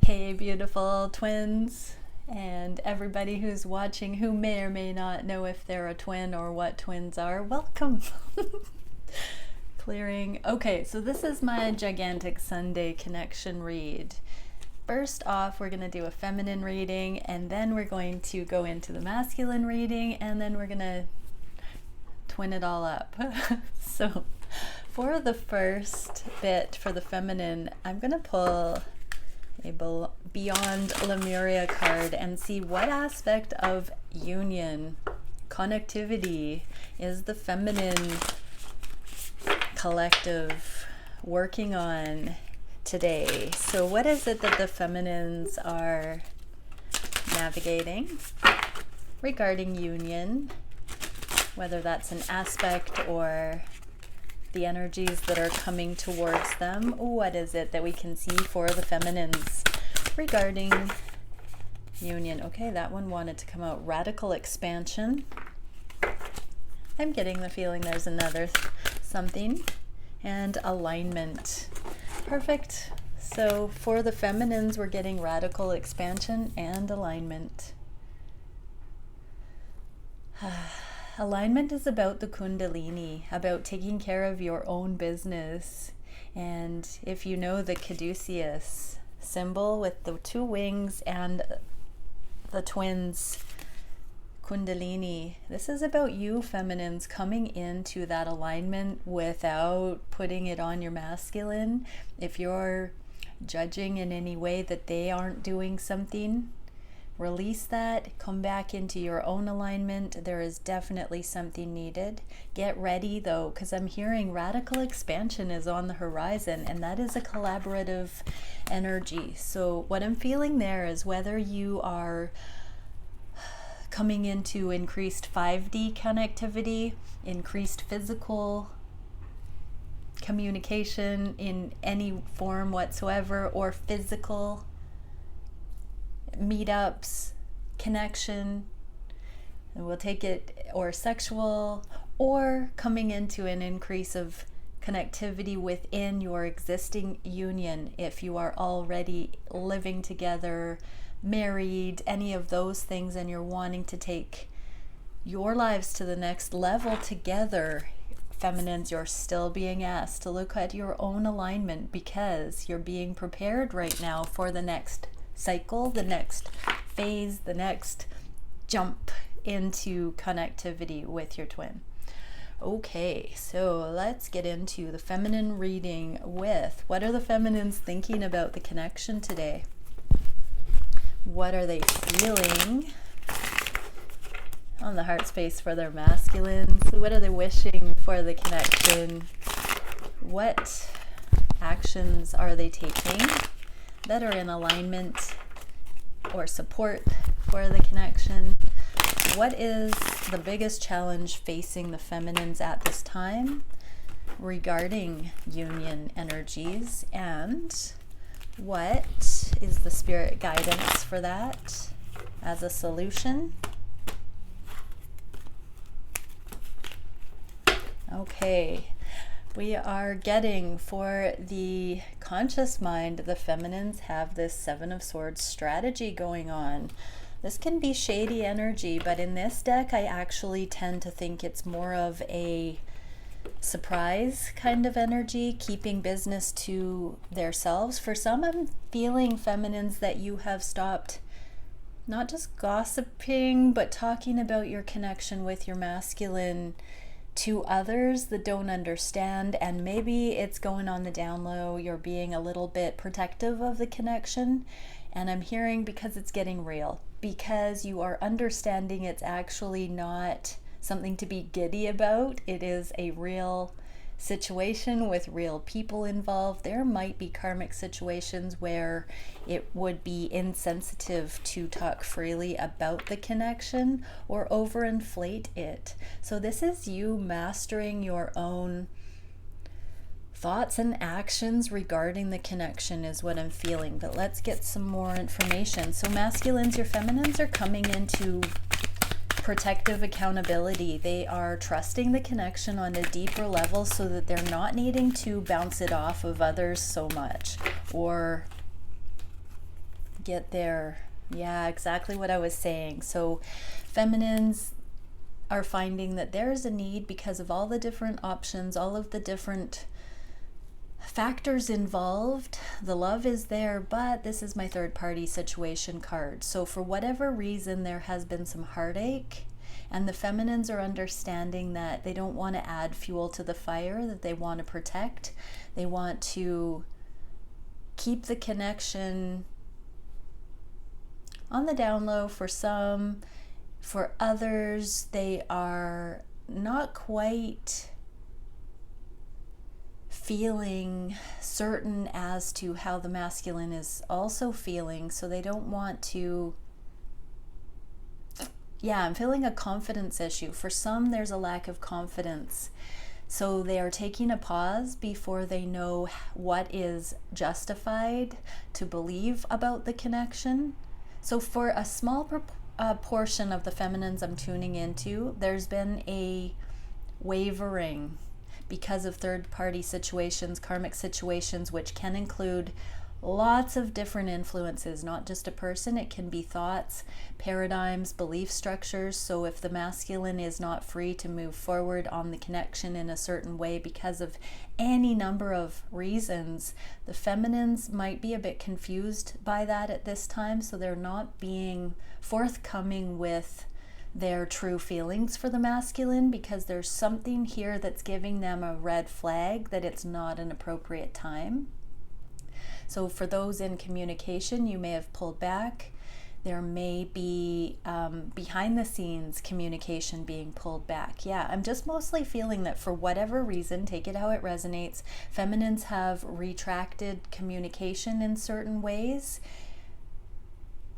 Hey, beautiful twins, and everybody who's watching who may or may not know if they're a twin or what twins are, welcome. Clearing. Okay, so this is my gigantic Sunday connection read. First off, we're going to do a feminine reading, and then we're going to go into the masculine reading, and then we're going to twin it all up. So for the first bit, for the feminine, I'm going to pull a Beyond Lemuria card and see what aspect of union, connectivity is the feminine collective working on today. So what is it that the feminines are navigating regarding union, whether that's an aspect or the energies that are coming towards them? What is it that we can see for the feminines regarding union? Okay, that one wanted to come out. Radical expansion. I'm getting the feeling there's another something. And alignment. Perfect. So for the feminines, we're getting radical expansion and alignment. Alignment is about the Kundalini, about taking care of your own business. And if you know the caduceus symbol with the two wings and the twins Kundalini, this is about you feminines coming into that alignment without putting it on your masculine. If you're judging in any way that they aren't doing something, release that, come back into your own alignment. There is definitely something needed. Get ready though, because I'm hearing radical expansion is on the horizon, and that is a collaborative energy. So what I'm feeling there is whether you are coming into increased 5D connectivity, increased physical communication in any form whatsoever, or physical meetups, connection, and we'll take it, or sexual, or coming into an increase of connectivity within your existing union. If you are already living together, married, any of those things, and you're wanting to take your lives to the next level together, feminines, you're still being asked to look at your own alignment, because you're being prepared right now for the next cycle, the next phase, the next jump into connectivity with your twin. Okay, so let's get into the feminine reading with what are the feminines thinking about the connection today? What are they feeling on the heart space for their masculines? What are they wishing for the connection? What actions are they taking that are in alignment or support for the connection? What is the biggest challenge facing the feminines at this time regarding union energies, and what is the spirit guidance for that as a solution? Okay. We are getting, for the conscious mind, the feminines have this Seven of Swords strategy going on. This can be shady energy, but in this deck, I actually tend to think it's more of a surprise kind of energy, keeping business to themselves. For some, I'm feeling, feminines, that you have stopped not just gossiping, but talking about your connection with your masculine to others that don't understand, and maybe it's going on the down low. You're being a little bit protective of the connection, and I'm hearing because it's getting real, because you are understanding it's actually not something to be giddy about. It is a real situation with real people involved. There might be karmic situations where it would be insensitive to talk freely about the connection or overinflate it. So this is you mastering your own thoughts and actions regarding the connection is what I'm feeling. But let's get some more information. So masculines, your feminines are coming into protective accountability. They are trusting the connection on a deeper level so that they're not needing to bounce it off of others so much, or get there. Yeah, exactly what I was saying. So feminines are finding that there's a need because of all the different options, all of the different factors involved. The love is there, but this is my third party situation card. So for whatever reason, there has been some heartache, and the feminines are understanding that they don't want to add fuel to the fire, that they want to protect. They want to keep the connection on the down low for some. For others, they are not quite feeling certain as to how the masculine is also feeling, so they don't want to. Yeah, I'm feeling a confidence issue. For some, there's a lack of confidence. So they are taking a pause before they know what is justified to believe about the connection. So for a small portion of the feminines I'm tuning into, there's been a wavering because of third-party situations, karmic situations, which can include lots of different influences, not just a person. It can be thoughts, paradigms, belief structures. So if the masculine is not free to move forward on the connection in a certain way because of any number of reasons, the feminines might be a bit confused by that at this time. So they're not being forthcoming with their true feelings for the masculine, because there's something here that's giving them a red flag that it's not an appropriate time. So for those in communication, you may have pulled back. There may be behind the scenes communication being pulled back. Yeah, I'm just mostly feeling that for whatever reason, take it how it resonates, feminines have retracted communication in certain ways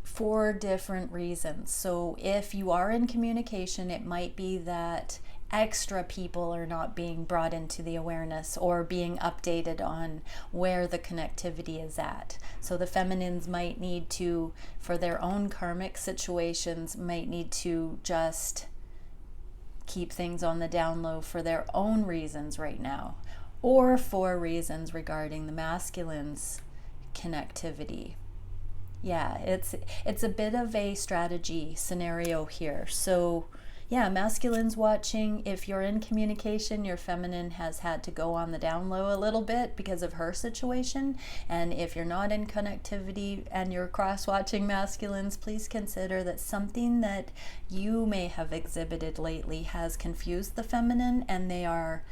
for different reasons. So if you are in communication, it might be that extra people are not being brought into the awareness or being updated on where the connectivity is at. So the feminines might need to, for their own karmic situations, might need to just keep things on the down low for their own reasons right now, or for reasons regarding the masculine's connectivity. Yeah, it's a bit of a strategy scenario here. So yeah, masculine's watching. If you're in communication, your feminine has had to go on the down low a little bit because of her situation. And if you're not in connectivity and you're cross-watching masculines, please consider that something that you may have exhibited lately has confused the feminine, and they are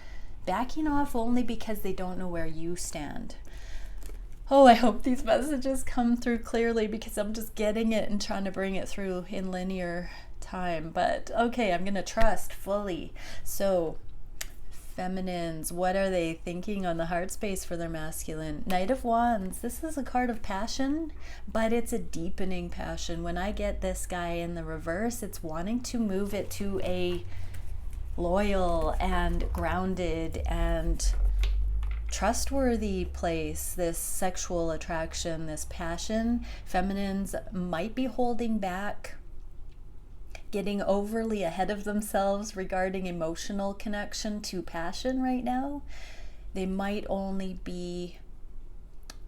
backing off only because they don't know where you stand. Oh, I hope these messages come through clearly, because I'm just getting it and trying to bring it through in linear time. But okay, I'm going to trust fully. So, feminines, what are they thinking on the heart space for their masculine? Knight of Wands. This is a card of passion, but it's a deepening passion. When I get this guy in the reverse, it's wanting to move it to a loyal and grounded and trustworthy place. This sexual attraction, this passion, feminines might be holding back, getting overly ahead of themselves regarding emotional connection to passion right now. They might only be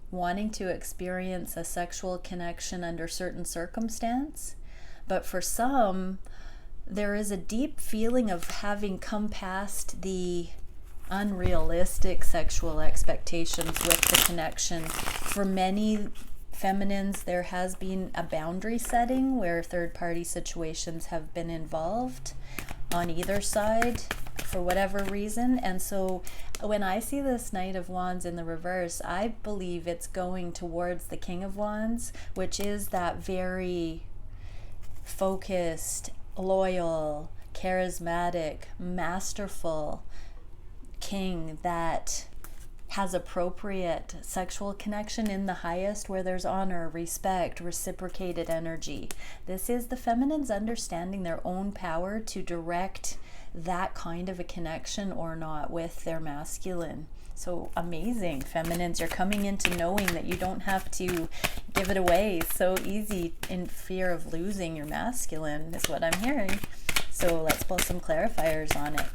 wanting to experience a sexual connection under certain circumstance, but for some, there is a deep feeling of having come past the unrealistic sexual expectations with the connection. For many feminines, there has been a boundary setting where third-party situations have been involved on either side for whatever reason. And so when I see this Knight of Wands in the reverse, I believe it's going towards the King of Wands, which is that very focused, loyal, charismatic, masterful king that has appropriate sexual connection in the highest, where there's honor, respect, reciprocated energy. This is the feminines understanding their own power to direct that kind of a connection or not with their masculine. So amazing, feminines. You're coming into knowing that you don't have to give it away so easy in fear of losing your masculine, is what I'm hearing. So let's pull some clarifiers on it.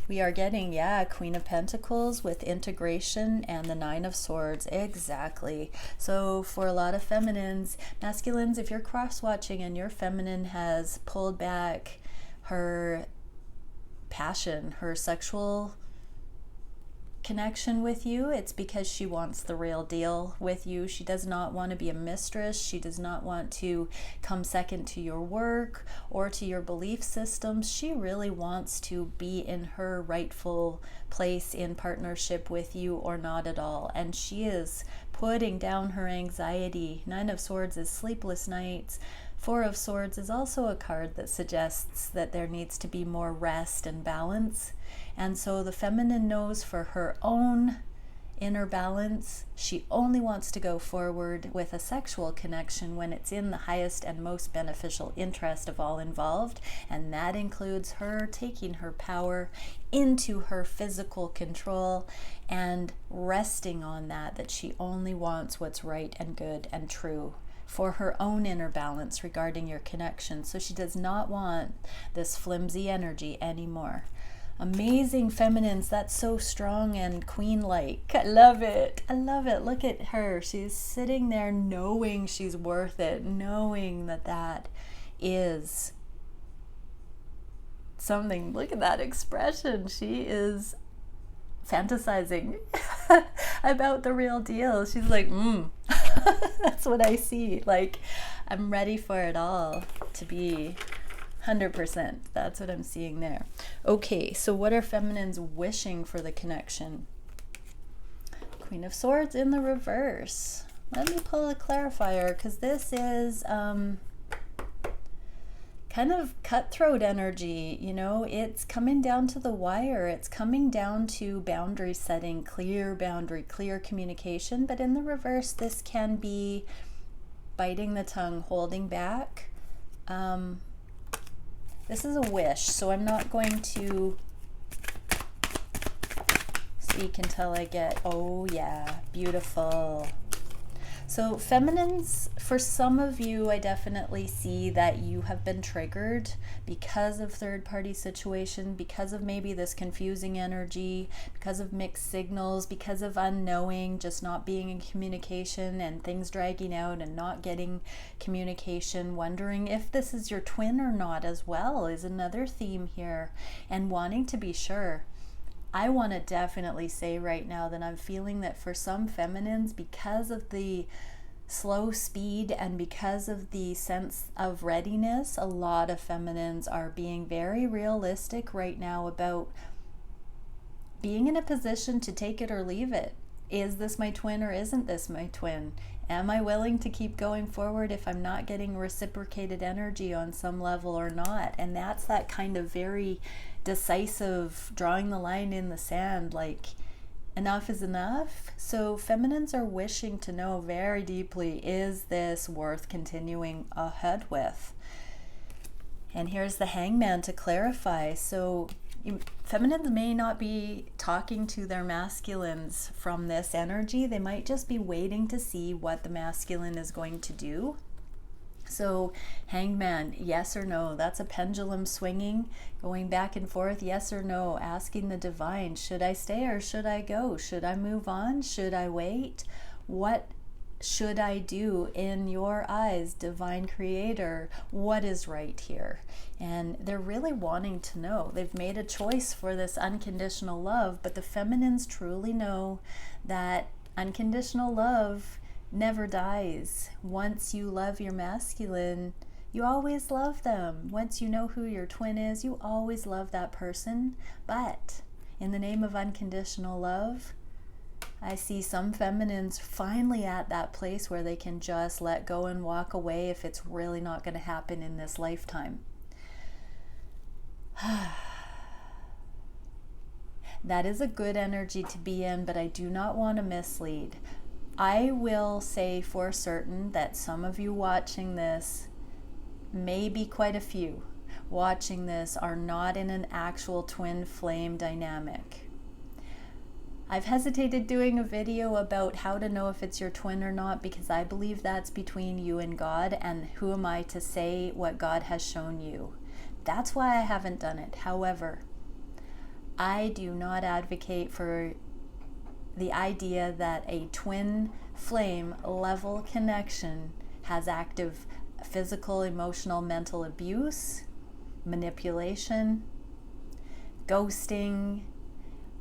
We are getting, yeah, Queen of Pentacles with integration and the Nine of Swords. Exactly. So for a lot of feminines, masculines, if you're cross-watching and your feminine has pulled back her passion, her sexual connection with you, it's because she wants the real deal with you. She does not want to be a mistress. She does not want to come second to your work or to your belief systems. She really wants to be in her rightful place in partnership with you, or not at all. And she is putting down her anxiety. Nine of Swords is sleepless nights. Four of Swords is also a card that suggests that there needs to be more rest and balance. And so the feminine knows for her own inner balance, she only wants to go forward with a sexual connection when it's in the highest and most beneficial interest of all involved. And that includes her taking her power into her physical control and resting on that she only wants what's right and good and true for her own inner balance regarding your connection. So she does not want this flimsy energy anymore. Amazing feminines, that's so strong and queen-like. I love it. I love it. Look at her. She's sitting there knowing she's worth it, knowing that that is something. Look at that expression. She is fantasizing about the real deal. She's like, that's what I see. Like, I'm ready for it all to be 100%. That's what I'm seeing there. Okay, so what are feminines wishing for the connection? Queen of Swords in the reverse. Let me pull a clarifier, because this is kind of cutthroat energy, you know, it's coming down to the wire. It's coming down to boundary setting, clear boundary, clear communication. But in the reverse, this can be biting the tongue, holding back. This is a wish, so I'm not going to speak until I get, oh yeah, beautiful. So feminines, for some of you, I definitely see that you have been triggered because of third-party situation, because of maybe this confusing energy, because of mixed signals, because of unknowing, just not being in communication and things dragging out and not getting communication, wondering if this is your twin or not as well is another theme here, and wanting to be sure. I want to definitely say right now that I'm feeling that for some feminines, because of the slow speed and because of the sense of readiness, a lot of feminines are being very realistic right now about being in a position to take it or leave it. Is this my twin or isn't this my twin? Am I willing to keep going forward if I'm not getting reciprocated energy on some level or not? And that's that kind of very decisive drawing the line in the sand, like enough is enough. So feminines are wishing to know very deeply, is this worth continuing ahead with? And here's the Hangman to clarify. So feminines may not be talking to their masculines from this energy. They might just be waiting to see what the masculine is going to do. So Hangman, yes or no? That's a pendulum swinging, going back and forth, yes or no, asking the divine, should I stay or should I go? Should I move on? Should I wait? What should I do in your eyes, divine creator? What is right here? And they're really wanting to know. They've made a choice for this unconditional love, but the feminines truly know that unconditional love never dies. Once you love your masculine, you always love them. Once you know who your twin is, you always love that person. But in the name of unconditional love, I see some feminines finally at that place where they can just let go and walk away if it's really not going to happen in this lifetime. That is a good energy to be in, but I do not want to mislead. I will say for certain that some of you watching this, maybe quite a few watching this, are not in an actual twin flame dynamic. I've hesitated doing a video about how to know if it's your twin or not, because I believe that's between you and God, and who am I to say what God has shown you? That's why I haven't done it. However, I do not advocate for the idea that a twin flame level connection has active physical, emotional, mental abuse, manipulation, ghosting.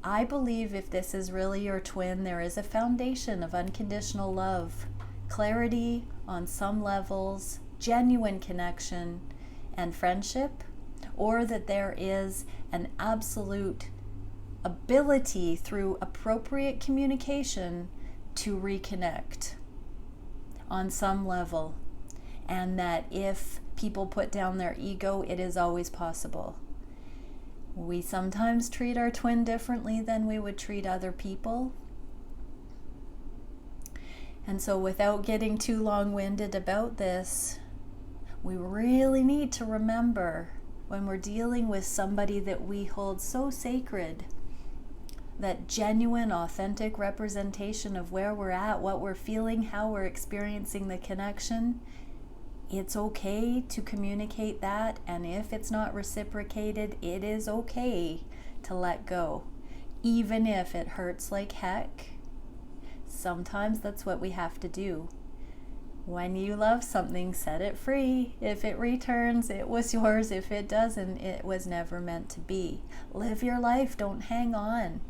I believe if this is really your twin, there is a foundation of unconditional love, clarity on some levels, genuine connection and friendship, or that there is an absolute ability through appropriate communication to reconnect on some level, and that if people put down their ego, it is always possible. We sometimes treat our twin differently than we would treat other people. And so without getting too long-winded about this, we really need to remember when we're dealing with somebody that we hold so sacred, that genuine, authentic representation of where we're at, what we're feeling, how we're experiencing the connection. It's okay to communicate that, and if it's not reciprocated, it is okay to let go, even if it hurts like heck. Sometimes that's what we have to do. When you love something, set it free. If it returns, it was yours. If it doesn't, it was never meant to be. Live your life, don't hang on.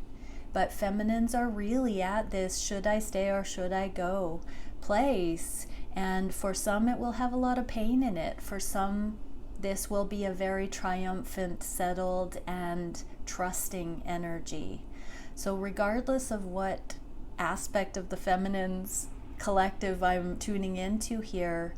But feminines are really at this should I stay or should I go place. And for some, it will have a lot of pain in it. For some, this will be a very triumphant, settled, and trusting energy. So regardless of what aspect of the feminines collective I'm tuning into here,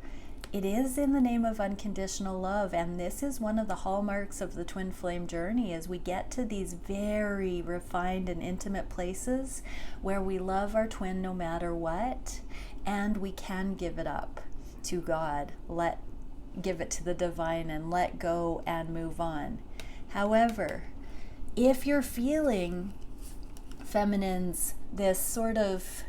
it is in the name of unconditional love. And this is one of the hallmarks of the twin flame journey, as we get to these very refined and intimate places where we love our twin no matter what, and we can give it up to God, give it to the divine, and let go and move on. However, if you're feeling, feminines, this sort of,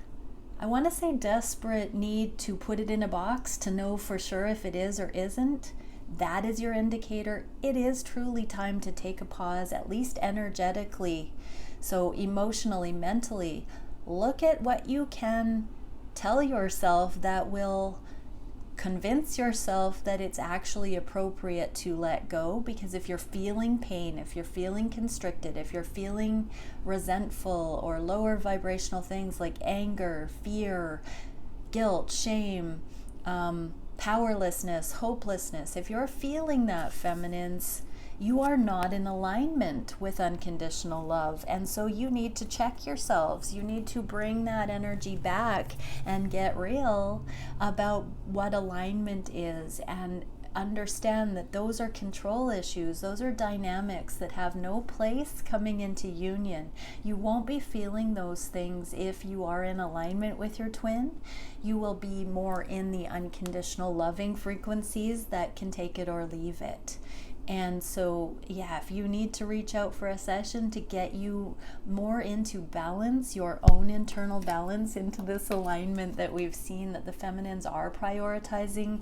I want to say, desperate need to put it in a box to know for sure if it is or isn't, that is your indicator. It is truly time to take a pause, at least energetically. So emotionally, mentally, look at what you can tell yourself that will convince yourself that it's actually appropriate to let go. Because if you're feeling pain, if you're feeling constricted, if you're feeling resentful or lower vibrational things like anger, fear, guilt, shame, powerlessness, hopelessness, if you're feeling that, feminines, you are not in alignment with unconditional love. And so you need to check yourselves. You need to bring that energy back and get real about what alignment is, and understand that those are control issues. Those are dynamics that have no place coming into union. You won't be feeling those things if you are in alignment with your twin. You will be more in the unconditional loving frequencies that can take it or leave it. And so, yeah, if you need to reach out for a session to get you more into balance, your own internal balance, into this alignment that we've seen that the feminines are prioritizing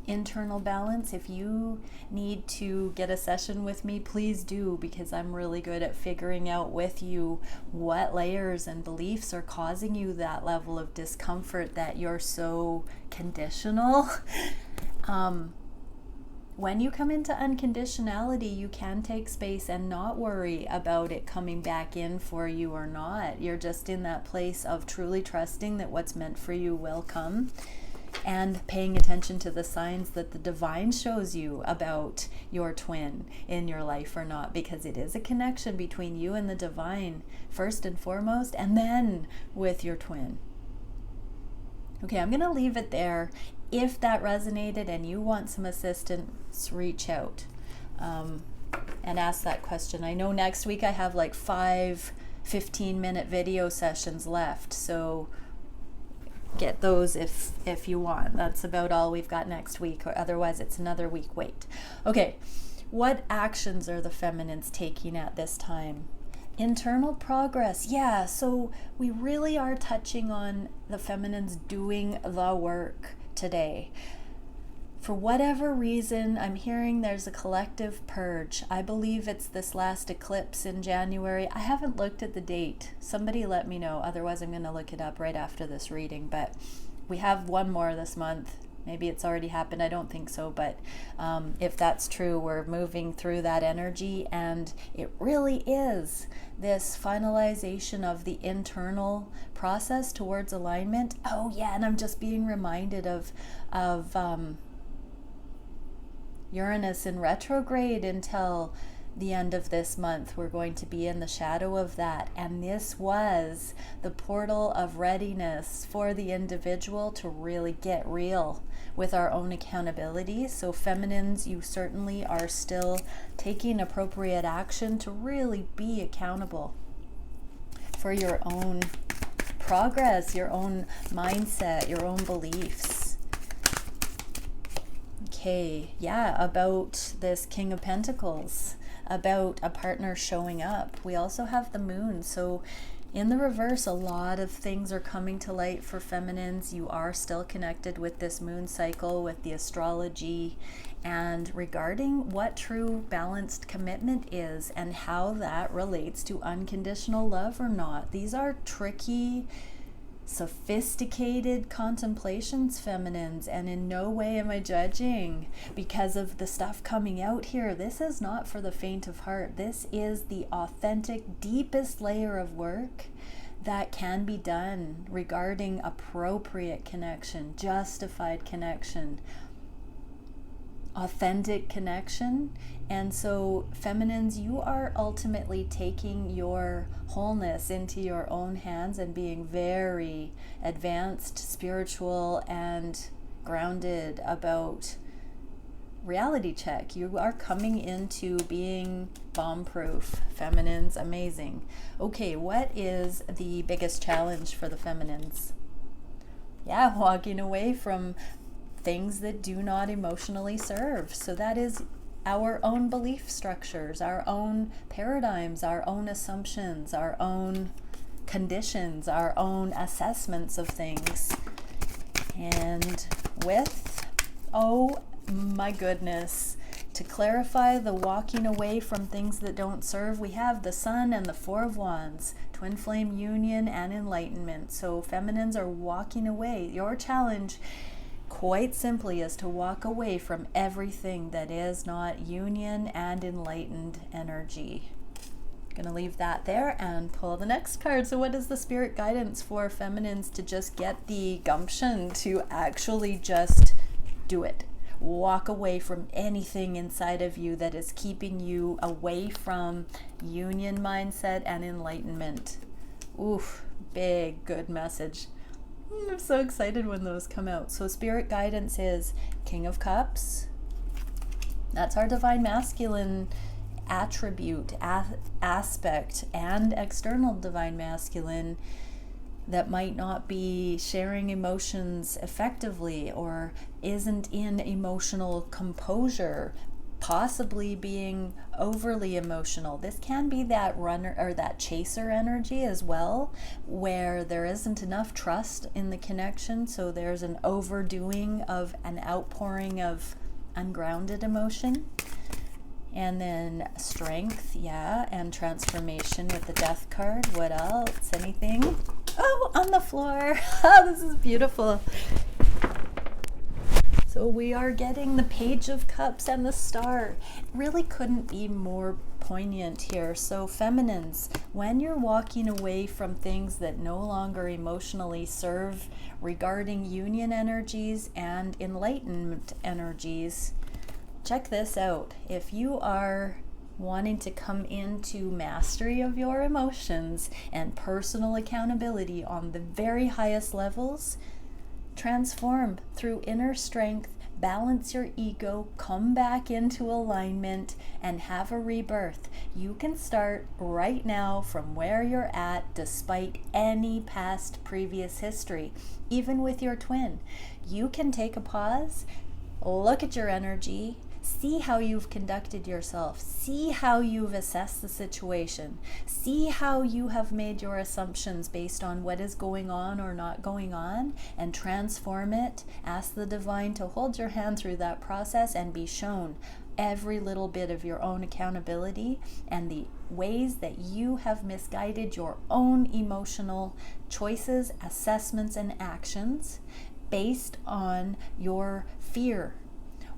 internal balance, if you need to get a session with me, please do, because I'm really good at figuring out with you what layers and beliefs are causing you that level of discomfort, that you're so conditional. When you come into unconditionality, you can take space and not worry about it coming back in for you or not. You're just in that place of truly trusting that what's meant for you will come, and paying attention to the signs that the divine shows you about your twin in your life or not, because it is a connection between you and the divine first and foremost, and then with your twin. Okay, I'm going to leave it there. If that resonated and you want some assistance, reach out and ask that question. I know next week I have like 5 15-minute video sessions left, so get those if you want. That's about all we've got next week, or otherwise it's another week wait. Okay, what actions are the feminines taking at this time? Internal progress. Yeah, so we really are touching on the feminines doing the work today. For whatever reason, I'm hearing there's a collective purge. I believe it's this last eclipse in January. I haven't looked at the date. Somebody let me know. Otherwise, I'm going to look it up right after this reading. But we have one more this month. Maybe it's already happened. I don't think so. But if that's true, we're moving through that energy. And it really is this finalization of the internal process towards alignment. Oh, yeah. And I'm just being reminded of Uranus in retrograde until the end of this month. We're going to be in the shadow of that. And this was the portal of readiness for the individual to really get real with our own accountability. So feminines, you certainly are still taking appropriate action to really be accountable for your own progress, your own mindset, your own beliefs. Okay, yeah, about this King of Pentacles, about a partner showing up. We also have the moon. So in the reverse, a lot of things are coming to light for feminines. You are still connected with this moon cycle, with the astrology, and regarding what true balanced commitment is and how that relates to unconditional love or not. These are tricky, sophisticated contemplations, feminines, and in no way am I judging because of the stuff coming out here. This is not for the faint of heart. This is the authentic, deepest layer of work that can be done regarding appropriate connection, justified connection, authentic connection. And so feminines, you are ultimately taking your wholeness into your own hands and being very advanced, spiritual, and grounded about reality check. You are coming into being bomb-proof, feminines. Amazing. Okay, what is the biggest challenge for the feminines? Yeah, walking away from things that do not emotionally serve. So that is our own belief structures, our own paradigms, our own assumptions, our own conditions, our own assessments of things. And with, oh my goodness, to clarify the walking away from things that don't serve, we have the Sun and the Four of Wands, twin flame union and enlightenment. So feminines are walking away. Your challenge quite simply is to walk away from everything that is not union and enlightened energy. Gonna leave that there and pull the next card. So what is the spirit guidance for feminines to just get the gumption to actually just do it? Walk away from anything inside of you that is keeping you away from union mindset and enlightenment. Oof, big, good message. I'm so excited when those come out. So spirit guidance is King of Cups. That's our divine masculine attribute, aspect, and external divine masculine that might not be sharing emotions effectively or isn't in emotional composure, possibly being overly emotional. This can be that runner or that chaser energy as well, where there isn't enough trust in the connection, so there's an overdoing of an outpouring of ungrounded emotion. And then strength, yeah, and transformation with the death card. What else? Anything? Oh, on the floor. Oh, this is beautiful. So we are getting the Page of Cups and the Star. It really couldn't be more poignant here. So feminines, when you're walking away from things that no longer emotionally serve regarding union energies and enlightenment energies, check this out. If you are wanting to come into mastery of your emotions and personal accountability on the very highest levels, transform through inner strength, balance your ego, come back into alignment, and have a rebirth. You can start right now from where you're at, despite any past previous history. Even with your twin, you can take a pause, look at your energy, See how you've conducted yourself. See how you've assessed the situation. See how you have made your assumptions based on what is going on or not going on, and transform it. Ask the divine to hold your hand through that process and be shown every little bit of your own accountability and the ways that you have misguided your own emotional choices, assessments, and actions based on your fear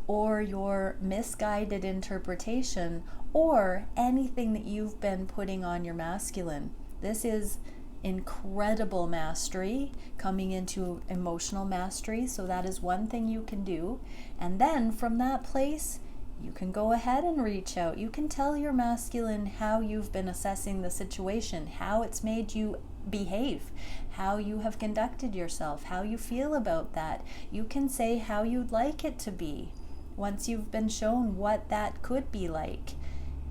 or your misguided interpretation or anything that you've been putting on your masculine. This is incredible mastery coming into emotional mastery. So that is one thing you can do. And then from that place, you can go ahead and reach out. You can tell your masculine how you've been assessing the situation, how it's made you behave, how you have conducted yourself, how you feel about that. You can say how you'd like it to be once you've been shown what that could be like.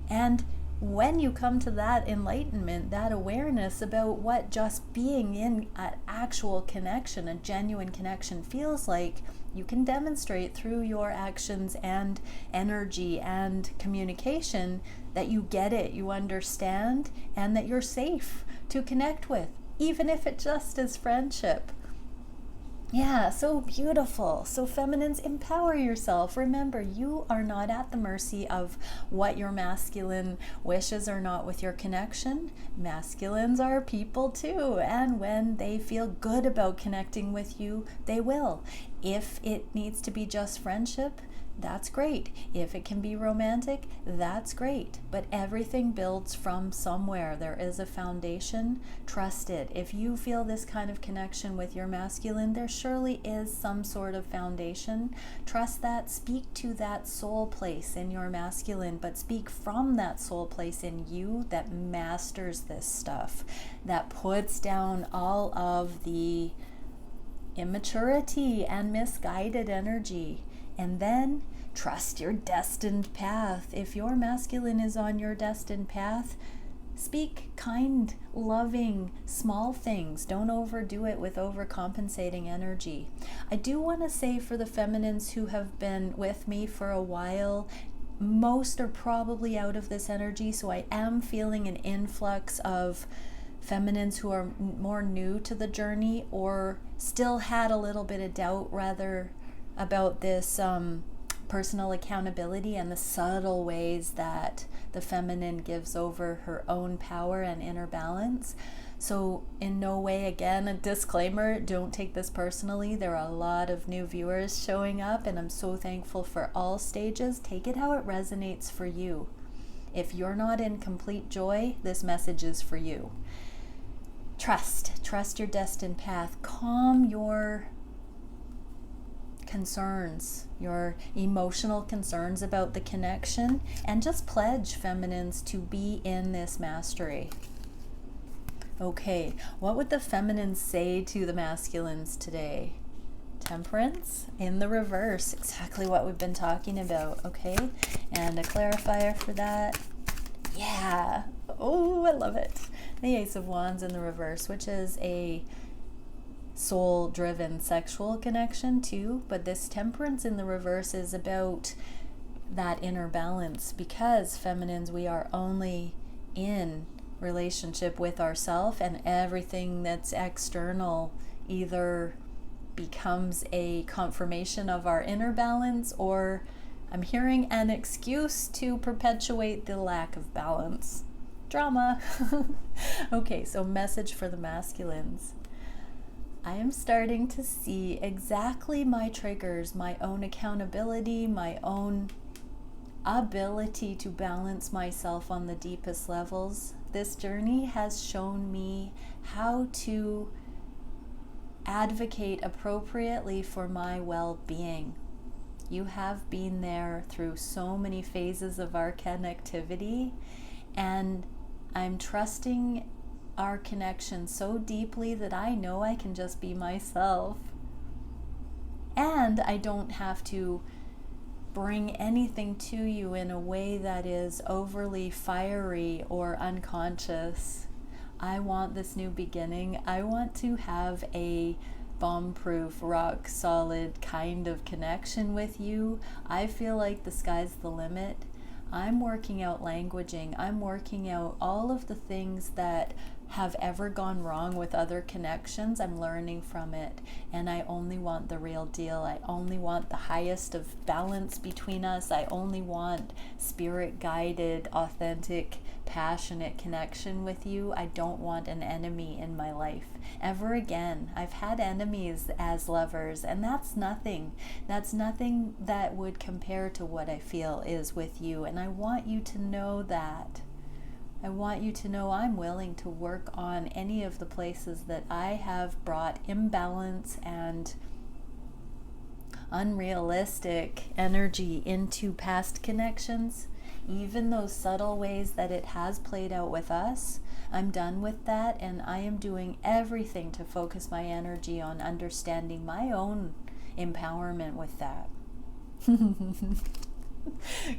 And when you come to that enlightenment, that awareness about what just being in an actual connection, a genuine connection feels like, you can demonstrate through your actions and energy and communication that you get it, you understand, and that you're safe to connect with, even if it just is friendship. Yeah, so beautiful. So feminines, empower yourself. Remember, you are not at the mercy of what your masculine wishes or not with your connection. Masculines are people too, and when they feel good about connecting with you, they will. If it needs to be just friendship, that's great. If it can be romantic, that's great. But everything builds from somewhere. There is a foundation. Trust it. If you feel this kind of connection with your masculine, there surely is some sort of foundation. Trust that. Speak to that soul place in your masculine, but speak from that soul place in you that masters this stuff, that puts down all of the immaturity and misguided energy. And then trust your destined path. If your masculine is on your destined path, speak kind, loving, small things. Don't overdo it with overcompensating energy. I do want to say for the feminines who have been with me for a while, most are probably out of this energy, so I am feeling an influx of feminines who are more new to the journey or still had a little bit of doubt rather about this personal accountability and the subtle ways that the feminine gives over her own power and inner balance. So in no way, again, a disclaimer, don't take this personally. There are a lot of new viewers showing up, and I'm so thankful for all stages. Take it how it resonates for you. If you're not in complete joy, this message is for you. Trust your destined path. Calm your concerns, your emotional concerns about the connection, and just pledge, feminines, to be in this mastery. Okay, what would the feminines say to the masculines today? Temperance in the reverse, exactly what we've been talking about. Okay, and a clarifier for that. Yeah, oh, I love it. The Ace of Wands in the reverse, which is a soul-driven sexual connection too, but this temperance in the reverse is about that inner balance, because feminines, we are only in relationship with ourselves, and everything that's external either becomes a confirmation of our inner balance, or I'm hearing an excuse to perpetuate the lack of balance. Drama. Okay, so message for the masculines. I am starting to see exactly my triggers, my own accountability, my own ability to balance myself on the deepest levels. This journey has shown me how to advocate appropriately for my well-being. You have been there through so many phases of our connectivity, and I'm trusting our connection so deeply that I know I can just be myself. And I don't have to bring anything to you in a way that is overly fiery or unconscious. I want this new beginning. I want to have a bomb-proof, rock solid kind of connection with you. I feel like the sky's the limit. I'm working out languaging. I'm working out all of the things that have ever gone wrong with other connections. I'm learning from it, and I only want the real deal. I only want the highest of balance between us. I only want spirit-guided, authentic, passionate connection with you. I don't want an enemy in my life ever again. I've had enemies as lovers, and that's nothing. That's nothing that would compare to what I feel is with you, and I want you to know that. I want you to know I'm willing to work on any of the places that I have brought imbalance and unrealistic energy into past connections. Even those subtle ways that it has played out with us, I'm done with that, and I am doing everything to focus my energy on understanding my own empowerment with that.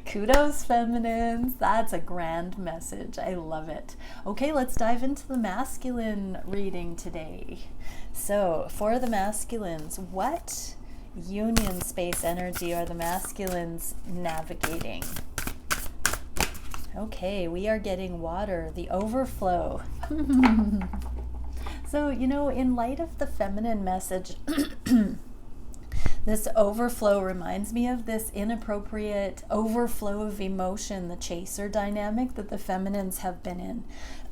Kudos, feminines. That's a grand message. I love it. Okay, let's dive into the masculine reading today. So, for the masculines, what union space energy are the masculines navigating? Okay, we are getting water, the overflow. So, in light of the feminine message, this overflow reminds me of this inappropriate overflow of emotion, the chaser dynamic that the feminines have been in.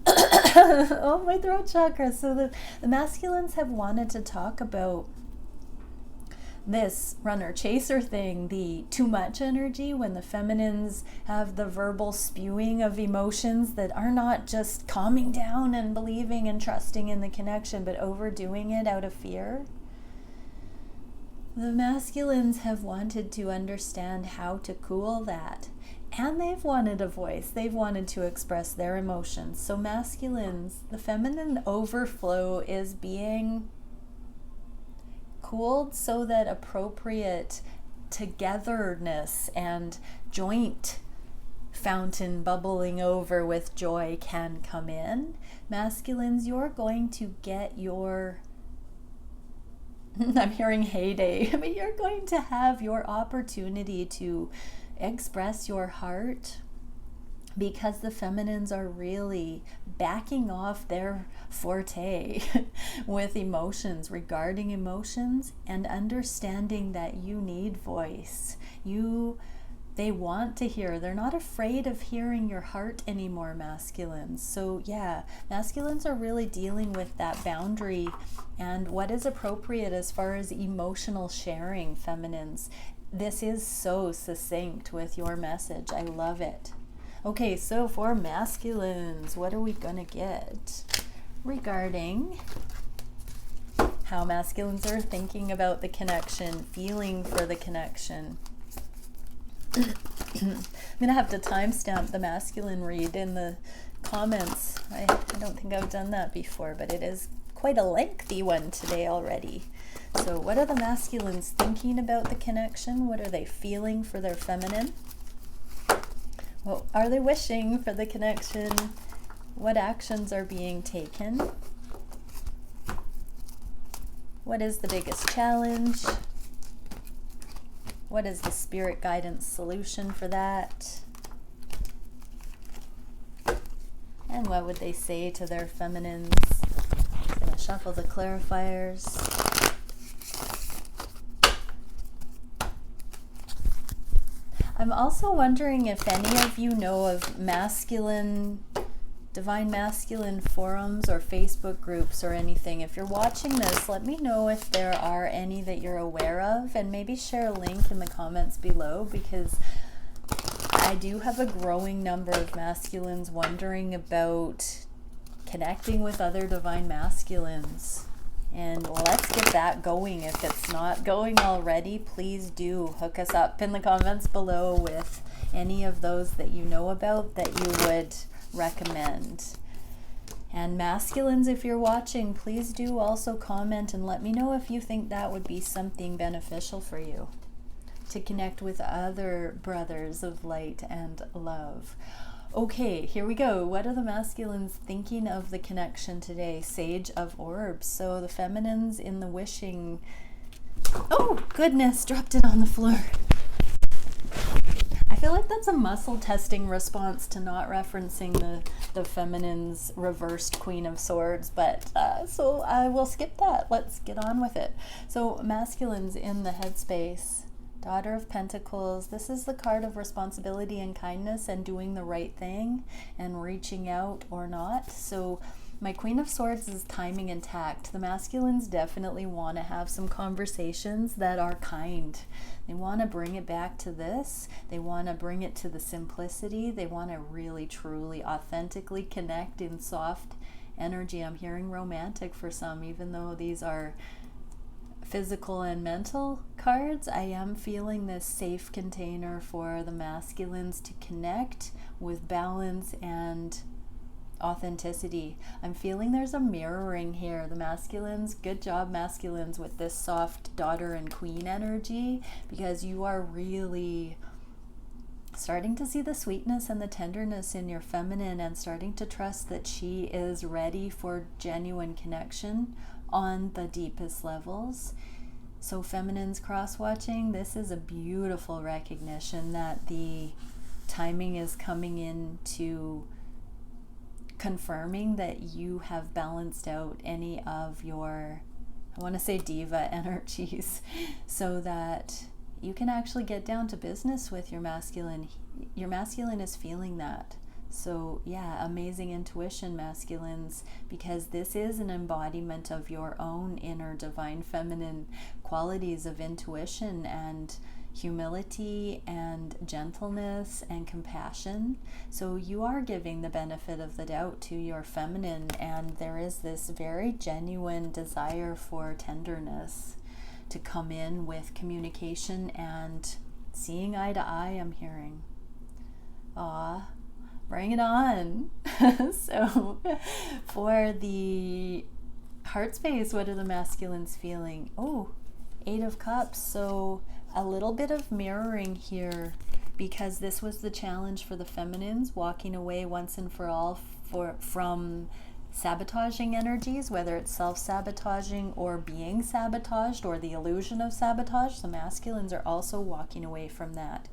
Oh, my throat chakra. So the masculines have wanted to talk about this runner-chaser thing, the too much energy, when the feminines have the verbal spewing of emotions that are not just calming down and believing and trusting in the connection, but overdoing it out of fear. The masculines have wanted to understand how to cool that, and they've wanted a voice. They've wanted to express their emotions. So masculines, the feminine overflow is being cooled so that appropriate togetherness and joint fountain bubbling over with joy can come in. Masculines, you're going to get your I'm hearing heyday, but you're going to have your opportunity to express your heart, because the feminines are really backing off their forte with emotions, regarding emotions, and understanding that you need voice. They want to hear. They're not afraid of hearing your heart anymore, masculines. So yeah, masculines are really dealing with that boundary and what is appropriate as far as emotional sharing, feminines. This is so succinct with your message. I love it. Okay, so for masculines, what are we gonna get regarding how masculines are thinking about the connection, feeling for the connection? I'm gonna have to timestamp the masculine read in the comments. I don't think I've done that before, but it is quite a lengthy one today already. So what are the masculines thinking about the connection? What are they feeling for their feminine? What are they wishing for the connection? What actions are being taken? What is the biggest challenge? What is the spirit guidance solution for that? And what would they say to their feminines? I'm going to shuffle the clarifiers. I'm also wondering if any of you know of divine masculine forums or Facebook groups or anything. If you're watching this, let me know if there are any that you're aware of, and maybe share a link in the comments below, because I do have a growing number of masculines wondering about connecting with other divine masculines. And let's get that going. If it's not going already, please do hook us up in the comments below with any of those that you know about that you would recommend. And masculines, if you're watching, please do also comment and let me know if you think that would be something beneficial for you, to connect with other brothers of light and love. Okay, here we go. What are the masculines thinking of the connection today? Sage of Orbs. So the feminines in the wishing. Oh, goodness, dropped it on the floor. I feel like that's a muscle testing response to not referencing the feminine's reversed Queen of Swords, but so I will skip that. Let's get on with it. So masculines in the headspace. Daughter of Pentacles. This is the card of responsibility and kindness and doing the right thing and reaching out or not. So my Queen of Swords is timing and tact. The masculines definitely want to have some conversations that are kind. They want to bring it back to this. They want to bring it to the simplicity. They want to really, truly, authentically connect in soft energy. I'm hearing romantic for some, even though these are physical and mental cards. I am feeling this safe container for the masculines to connect with balance and authenticity. I'm feeling there's a mirroring here. The masculines, good job masculines with this soft daughter and queen energy, because you are really starting to see the sweetness and the tenderness in your feminine and starting to trust that she is ready for genuine connection on the deepest levels. So feminines cross-watching, this is a beautiful recognition that the timing is coming in to confirming that you have balanced out any of your, I want to say diva energies, so that you can actually get down to business with your masculine. Your masculine is feeling that. So yeah, amazing intuition, masculines, because this is an embodiment of your own inner divine feminine qualities of intuition and humility and gentleness and compassion. So you are giving the benefit of the doubt to your feminine, and there is this very genuine desire for tenderness to come in with communication and seeing eye to eye, I'm hearing. Aw, bring it on. So for the heart space, what are the masculines feeling? Oh, 8 of Cups. So a little bit of mirroring here, because this was the challenge for the feminines, walking away once and for all from sabotaging energies, whether it's self-sabotaging or being sabotaged or the illusion of sabotage. The masculines are also walking away from that.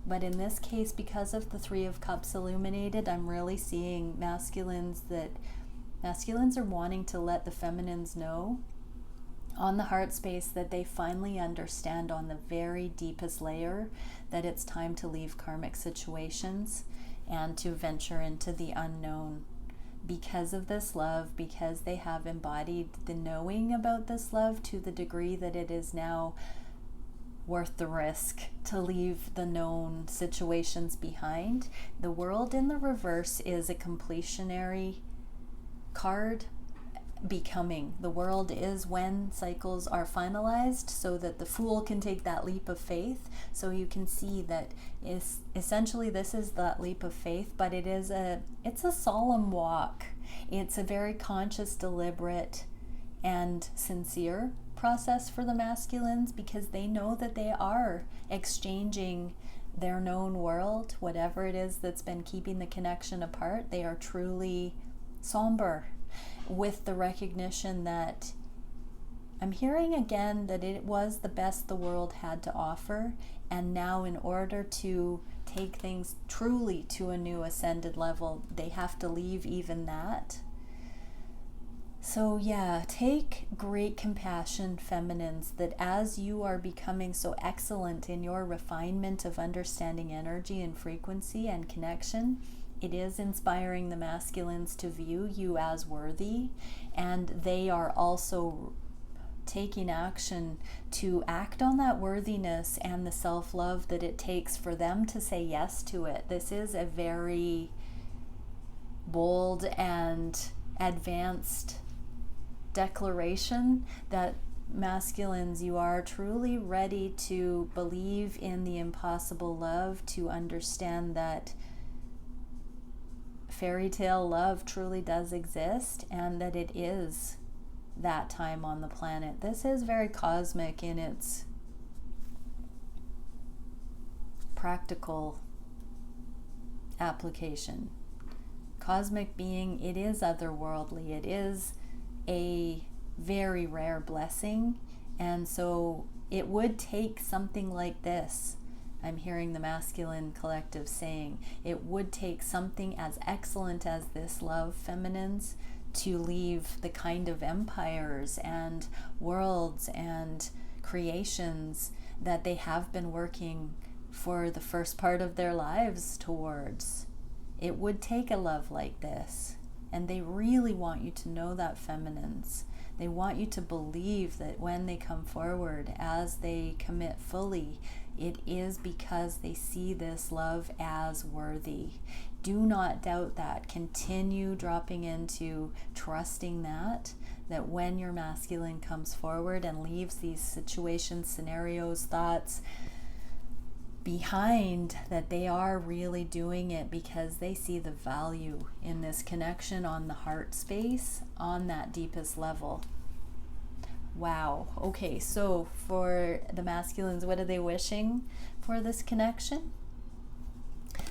But in this case, because of the 3 of Cups illuminated, I'm really seeing masculines are wanting to let the feminines know on the heart space that they finally understand on the very deepest layer that it's time to leave karmic situations and to venture into the unknown. Because of this love, because they have embodied the knowing about this love to the degree that it is now worth the risk to leave the known situations behind. The World in the reverse is a completionary card. Becoming. The World is when cycles are finalized, so that the Fool can take that leap of faith. So you can see that essentially this is that leap of faith, but it's a solemn walk. It's a very conscious, deliberate, and sincere process for the masculines, because they know that they are exchanging their known world, whatever it is that's been keeping the connection apart. They are truly somber with the recognition that I'm hearing again that it was the best the world had to offer, and now in order to take things truly to a new ascended level, they have to leave even that. So yeah, take great compassion, feminines, that as you are becoming so excellent in your refinement of understanding energy and frequency and connection, it is inspiring the masculines to view you as worthy, and they are also taking action to act on that worthiness and the self-love that it takes for them to say yes to it. This is a very bold and advanced declaration that masculines, you are truly ready to believe in the impossible love, to understand that fairy tale love truly does exist, and that it is that time on the planet. This is very cosmic in its practical application. Cosmic being, it is otherworldly. It is a very rare blessing. And so it would take something like this. I'm hearing the masculine collective saying, it would take something as excellent as this love, feminines, to leave the kind of empires and worlds and creations that they have been working for the first part of their lives towards. It would take a love like this. And they really want you to know that, feminines. They want you to believe that when they come forward, as they commit fully, it is because they see this love as worthy. Do not doubt that. Continue dropping into trusting that when your masculine comes forward and leaves these situations, scenarios, thoughts behind, that they are really doing it because they see the value in this connection on the heart space, on that deepest level. Wow. Okay, so for the masculines, what are they wishing for this connection?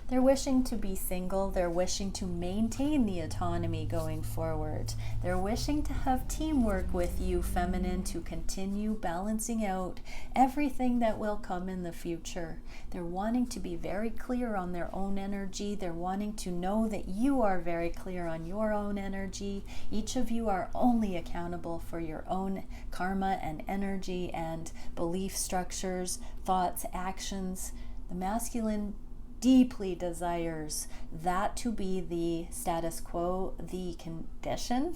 They're wishing to be single. They're wishing to maintain the autonomy going forward. They're wishing to have teamwork with you, feminine, to continue balancing out everything that will come in the future. They're wanting to be very clear on their own energy. They're wanting to know that you are very clear on your own energy. Each of you are only accountable for your own karma and energy and belief structures, thoughts, actions. The masculine deeply desires that to be the status quo, the condition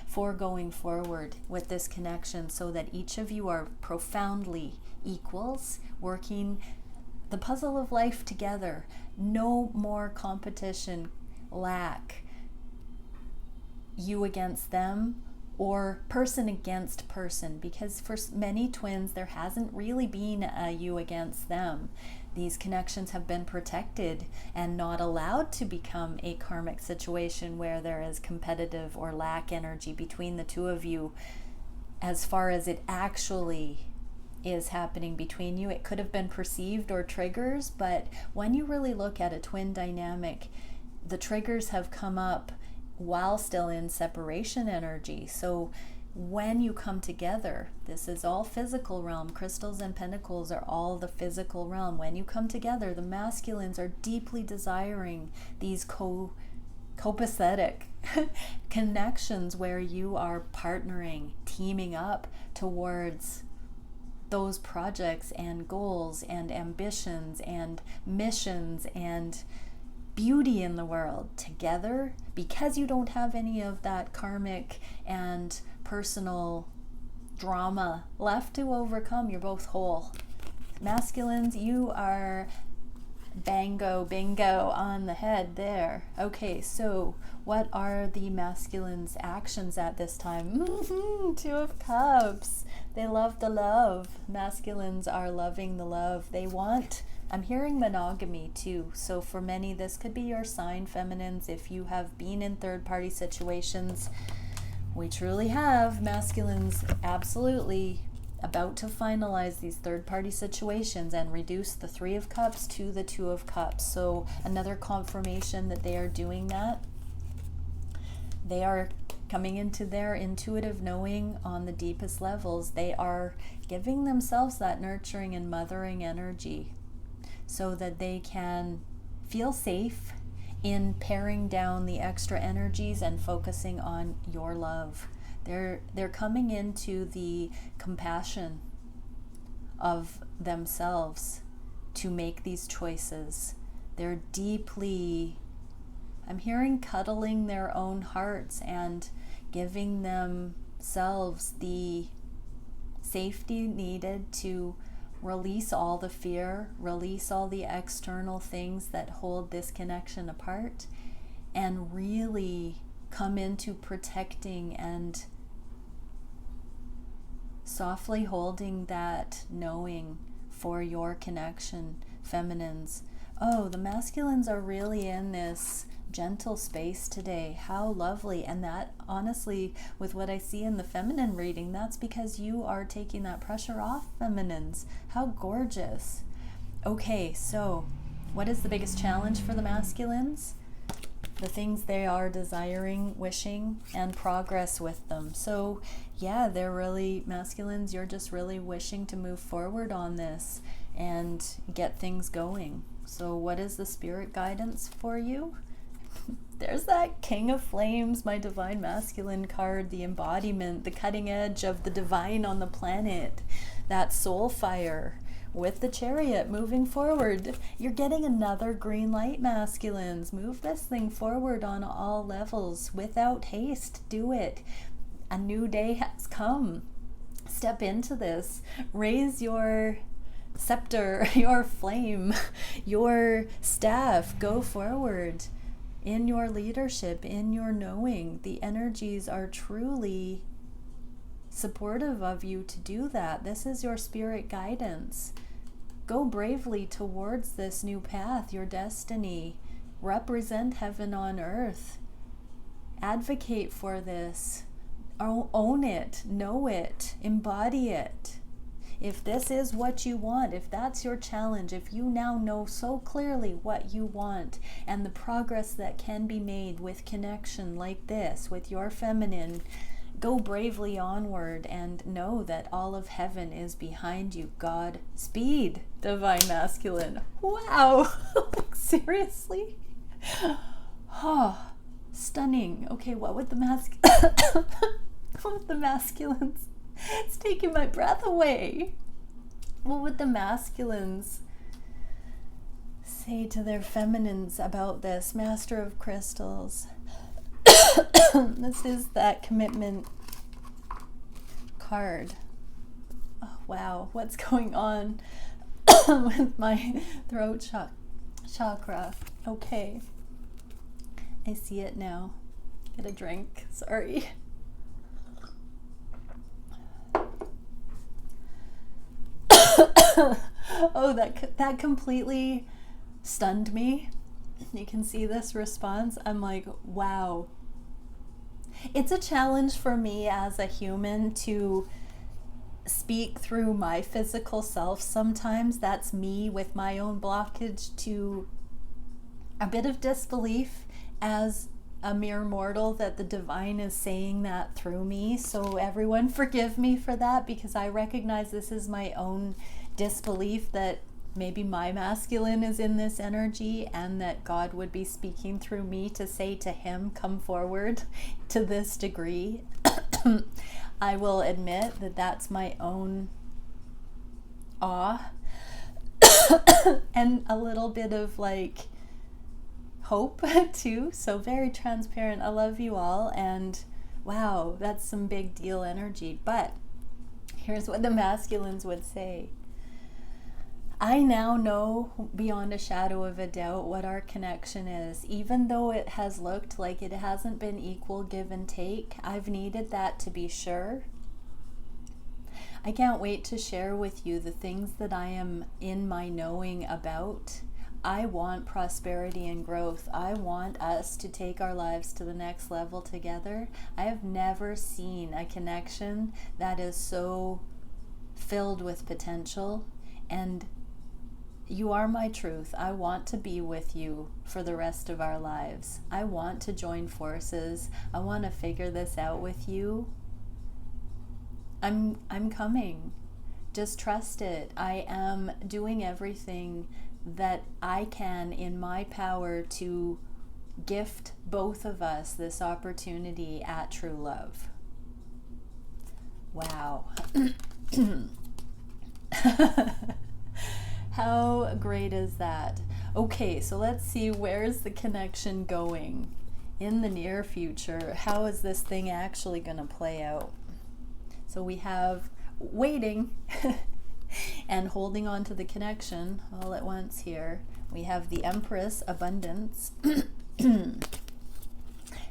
for going forward with this connection, so that each of you are profoundly equals, working the puzzle of life together. No more competition, lack, you against them, or person against person, because for many twins there hasn't really been a you against them. These connections have been protected and not allowed to become a karmic situation where there is competitive or lack energy between the two of you. As far as it actually is happening between you, it could have been perceived or triggers, but when you really look at a twin dynamic, the triggers have come up while still in separation energy. So when you come together, this is all physical realm. Crystals and pentacles are all the physical realm. When you come together, the masculines are deeply desiring these copacetic connections where you are partnering, teaming up towards those projects and goals and ambitions and missions and beauty in the world together, because you don't have any of that karmic and personal drama left to overcome. You're both whole. Masculines, you are bingo on the head there. Okay, so what are the masculines' actions at this time? Two of Cups. They love the love. Masculines are loving the love. They want, I'm hearing monogamy too. So for many, this could be your sign, feminines. If you have been in third-party situations, we truly have. Masculines absolutely about to finalize these third-party situations and reduce the Three of Cups to the Two of Cups. So another confirmation that they are doing that. They are coming into their intuitive knowing on the deepest levels. They are giving themselves that nurturing and mothering energy so that they can feel safe in paring down the extra energies and focusing on your love. They're coming into the compassion of themselves to make these choices. They're deeply, I'm hearing, cuddling their own hearts and giving themselves the safety needed to release all the fear, release all the external things that hold this connection apart, and really come into protecting and softly holding that knowing for your connection, feminines. Oh, the masculines are really in this gentle space today. How lovely. And that, honestly, with what I see in the feminine reading, that's because you are taking that pressure off, feminines. How gorgeous. Okay, so What is the biggest challenge for the masculines? The things they are desiring, wishing, and progress with them. So yeah, they're really masculines. You're just really wishing to move forward on this and get things going. So what is the spirit guidance for you? There's that King of Flames, my divine masculine card, the embodiment, the cutting edge of the divine on the planet, that soul fire with the Chariot moving forward. You're getting another green light, masculines. Move this thing forward on all levels without haste. Do it. A new day has come. Step into this. Raise your scepter, your flame, your staff. Go forward in your leadership, in your knowing. The energies are truly supportive of you to do that. This is your spirit guidance. Go bravely towards this new path, your destiny. Represent heaven on earth. Advocate for this. Own it, know it, embody it. If this is what you want, if that's your challenge, if you now know so clearly what you want and the progress that can be made with connection like this, with your feminine, go bravely onward and know that all of heaven is behind you. God speed, divine masculine. Wow. Seriously? Oh, stunning. Okay, what would the what would the masculines? It's taking my breath away. What would the masculines say to their feminines about this? Master of Crystals. This is that commitment card. Oh, wow, what's going on with my throat chakra? Okay, I see it now. Get a drink, sorry. Oh, that completely stunned me. You can see this response. I'm like, wow. It's a challenge for me as a human to speak through my physical self sometimes. That's me with my own blockage to a bit of disbelief as a mere mortal that the divine is saying that through me. So everyone forgive me for that, because I recognize this is my own disbelief that maybe my masculine is in this energy and that God would be speaking through me to say to him, come forward to this degree. I will admit that that's my own awe and a little bit of like hope too. So very transparent. I love you all, and wow, that's some big deal energy. But here's what the masculines would say. I now know beyond a shadow of a doubt what our connection is. Even though it has looked like it hasn't been equal give and take, I've needed that to be sure. I can't wait to share with you the things that I am in my knowing about. I want prosperity and growth. I want us to take our lives to the next level together. I have never seen a connection that is so filled with potential, and you are my truth. I want to be with you for the rest of our lives. I want to join forces. I want to figure this out with you. I'm coming. Just trust it. I am doing everything that I can in my power to gift both of us this opportunity at true love. Wow. How great is that? Okay, so let's see, where's the connection going in the near future? How is this thing actually going to play out? So we have waiting and holding on to the connection all at once here. We have the Empress, abundance,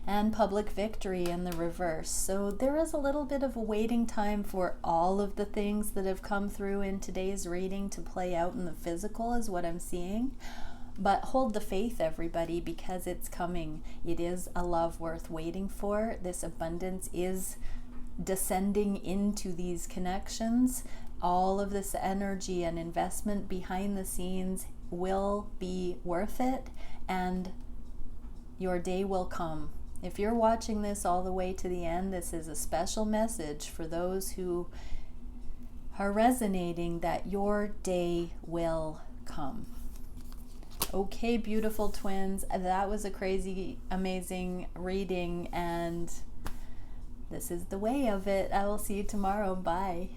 and public victory in the reverse. So there is a little bit of a waiting time for all of the things that have come through in today's reading to play out in the physical, is what I'm seeing. But hold the faith, everybody, because it's coming. It is a love worth waiting for. This abundance is descending into these connections. All of this energy and investment behind the scenes will be worth it, and your day will come. If you're watching this all the way to the end, this is a special message for those who are resonating that your day will come. Okay, beautiful twins, that was a crazy, amazing reading, and this is the way of it. I will see you tomorrow. Bye.